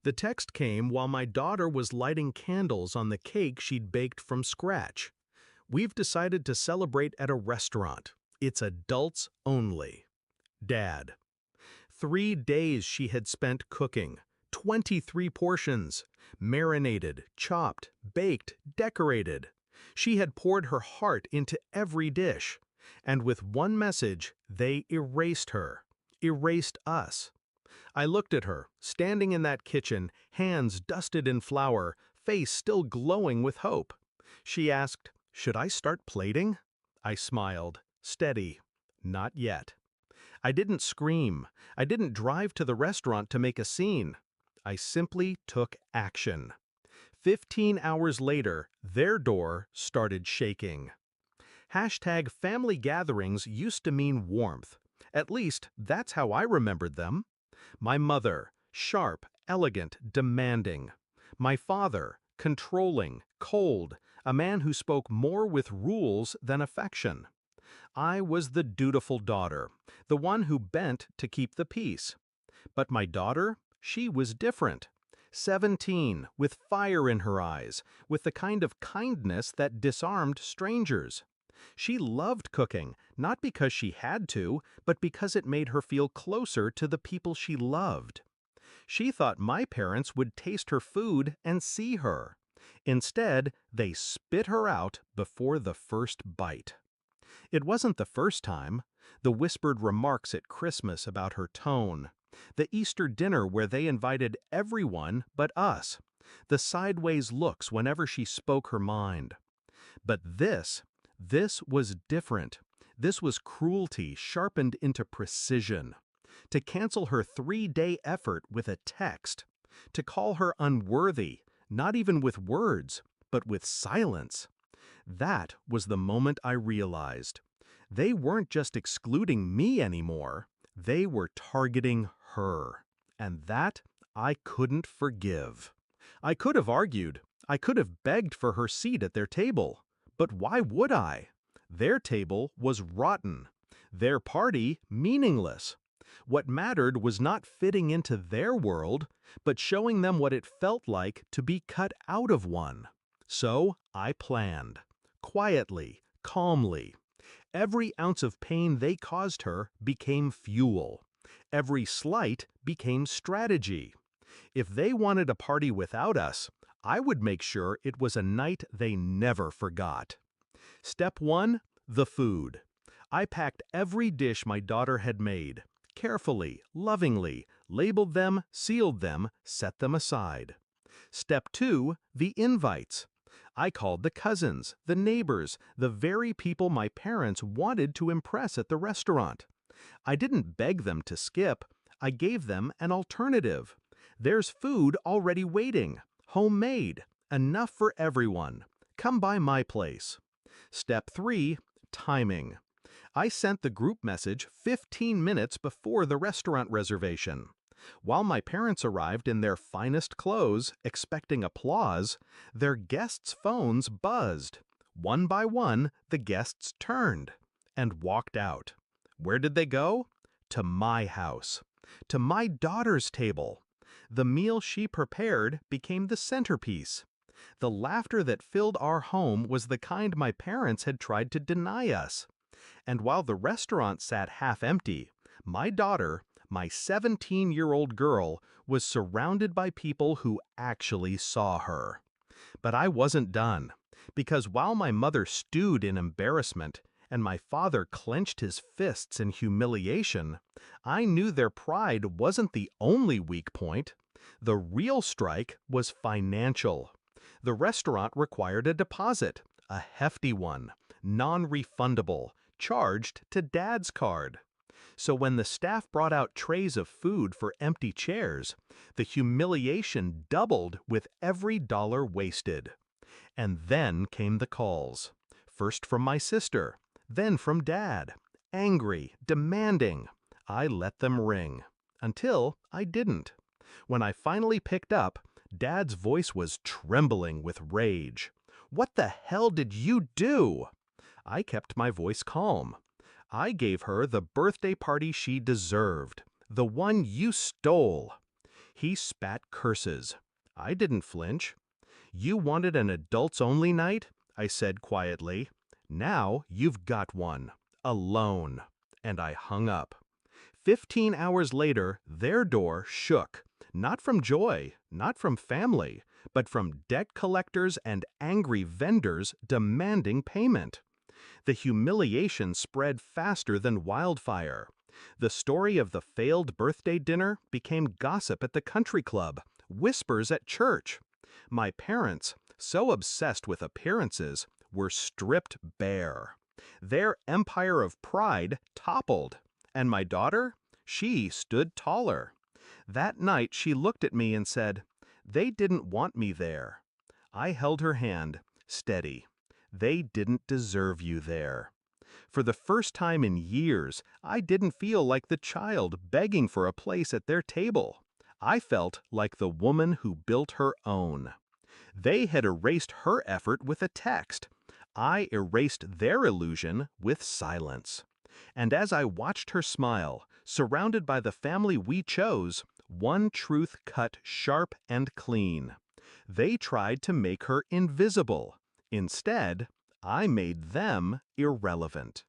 The text came while my daughter was lighting candles on the cake she'd baked from scratch. We've decided to celebrate at a restaurant. It's adults only. Dad. 3 days she had spent cooking. 23 portions. Marinated, chopped, baked, decorated. She had poured her heart into every dish. And with one message, they erased her. Erased us. I looked at her, standing in that kitchen, hands dusted in flour, face still glowing with hope. She asked, "Should I start plating?" I smiled, steady. Not yet. I didn't scream. I didn't drive to the restaurant to make a scene. I simply took action. 15 hours later, their door started shaking. Hashtag family gatherings used to mean warmth. At least, that's how I remembered them. My mother, sharp, elegant, demanding. My father, controlling, cold, a man who spoke more with rules than affection. I was the dutiful daughter, the one who bent to keep the peace. But my daughter, she was different. 17, with fire in her eyes, with the kind of kindness that disarmed strangers. She loved cooking, not because she had to, but because it made her feel closer to the people she loved. She thought my parents would taste her food and see her. Instead, they spit her out before the first bite. It wasn't the first time. The whispered remarks at Christmas about her tone. The Easter dinner where they invited everyone but us. The sideways looks whenever she spoke her mind. But this was different. This was cruelty sharpened into precision. To cancel her 3-day effort with a text. To call her unworthy, not even with words, but with silence. That was the moment I realized. They weren't just excluding me anymore. They were targeting her. And that I couldn't forgive. I could have argued. I could have begged for her seat at their table. But why would I? Their table was rotten. Their party meaningless. What mattered was not fitting into their world, but showing them what it felt like to be cut out of one. So I planned. Quietly, calmly. Every ounce of pain they caused her became fuel. Every slight became strategy. If they wanted a party without us, I would make sure it was a night they never forgot. Step 1, the food. I packed every dish my daughter had made, carefully, lovingly, labeled them, sealed them, set them aside. Step 2, the invites. I called the cousins, the neighbors, the very people my parents wanted to impress at the restaurant. I didn't beg them to skip. I gave them an alternative. There's food already waiting, homemade, enough for everyone. Come by my place. Step 3, timing. I sent the group message 15 minutes before the restaurant reservation. While my parents arrived in their finest clothes, expecting applause, their guests' phones buzzed. One by one, the guests turned and walked out. Where did they go? To my house. To my daughter's table. The meal she prepared became the centerpiece. The laughter that filled our home was the kind my parents had tried to deny us. And while the restaurant sat half empty, my daughter, my 17-year-old girl, was surrounded by people who actually saw her. But I wasn't done, because while my mother stewed in embarrassment and my father clenched his fists in humiliation, I knew their pride wasn't the only weak point. The real strike was financial. The restaurant required a deposit, a hefty one, non-refundable, charged to Dad's card. So when the staff brought out trays of food for empty chairs, the humiliation doubled with every dollar wasted. And then came the calls. First from my sister, then from Dad. Angry, demanding. I let them ring. Until I didn't. When I finally picked up, Dad's voice was trembling with rage. "What the hell did you do?" I kept my voice calm. I gave her the birthday party she deserved, the one you stole. He spat curses. I didn't flinch. You wanted an adults-only night? I said quietly. Now you've got one. Alone. And I hung up. 15 hours later, their door shook. Not from joy, not from family, but from debt collectors and angry vendors demanding payment. The humiliation spread faster than wildfire. The story of the failed birthday dinner became gossip at the country club, whispers at church. My parents, so obsessed with appearances, were stripped bare. Their empire of pride toppled. And my daughter? She stood taller. That night she looked at me and said, "They didn't want me there." I held her hand, steady. They didn't deserve you there. For the first time in years, I didn't feel like the child begging for a place at their table. I felt like the woman who built her own. They had erased her effort with a text. I erased their illusion with silence. And as I watched her smile, surrounded by the family we chose, one truth cut sharp and clean. They tried to make her invisible. Instead, I made them irrelevant.